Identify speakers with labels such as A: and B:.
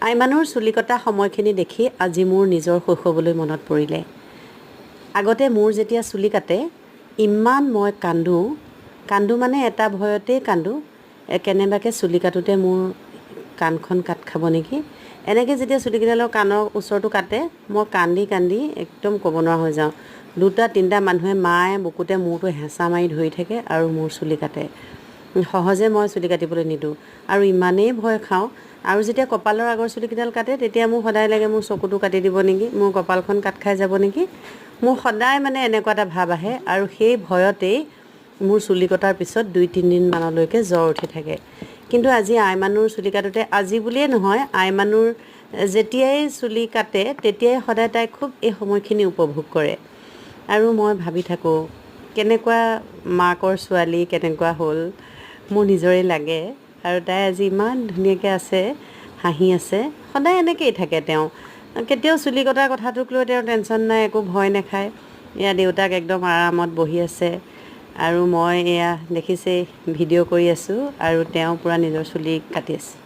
A: আইমানুৰ চুলি কটা সময়খিনি দেখি আজি মোৰ নিজৰ শৈশৱলৈ মনত পৰিলে। আগতে মোৰ যেতিয়া চুলি কাটে ইমান মই কান্দো মানে এটা ভয়তেই কান্দো, কেনেবাকৈ চুলি কাটোতে মোৰ কাণখন কাট খাব নেকি। এনেকৈ যেতিয়া চুলিকেইডালৰ কাণৰ ওচৰটো কাটে মই কান্দি একদম ক'ব নোৱাৰা হৈ যাওঁ। 2-3টা মানুহে মায়ে বুকুতে মূৰটো হেঁচা মাৰি ধৰি থাকে আৰু মোৰ চুলি কাটে। সহজে মই চুলি কাটিবলৈ নিদিওঁ আৰু ইমানেই ভয় খাওঁ। আৰু যেতিয়া কপালৰ আগৰ চুলিকেইডাল কাটে তেতিয়া মোৰ সদায় লাগে মোৰ চকুটো কাটি দিব নেকি, মোৰ কপালখন কাট খাই যাব নেকি। মোৰ সদায় মানে এনেকুৱা এটা ভাৱ আহে আৰু সেই ভয়তেই মোৰ চুলি কটাৰ পিছত 2-3 দিনমানলৈকে জ্বৰ উঠি থাকে। কিন্তু আজি আইমানুৰ চুলি কাটোতে, আজি বুলিয়ে নহয়, আইমানুৰ যেতিয়াই চুলি কাটে তেতিয়াই সদায় তাই খুব এই সময়খিনি উপভোগ কৰে। আৰু মই ভাবি থাকোঁ কেনেকুৱা মাকৰ ছোৱালী কেনেকুৱা হ'ল, মোৰ নিজৰে লাগে। আৰু তাই আজি ইমান ধুনীয়াকৈ আছে, হাঁহি আছে। সদায় এনেকৈয়ে থাকে তেওঁ, কেতিয়াও চুলি কটাৰ কথাটোক লৈ তেওঁৰ টেনশ্যন নাই, একো ভয় নাখায়। এয়া দেউতাক একদম আৰামত বহি আছে আৰু মই এয়া দেখিছেই ভিডিঅ' কৰি আছোঁ আৰু তেওঁ পূৰা নিজৰ চুলি কাটি আছে।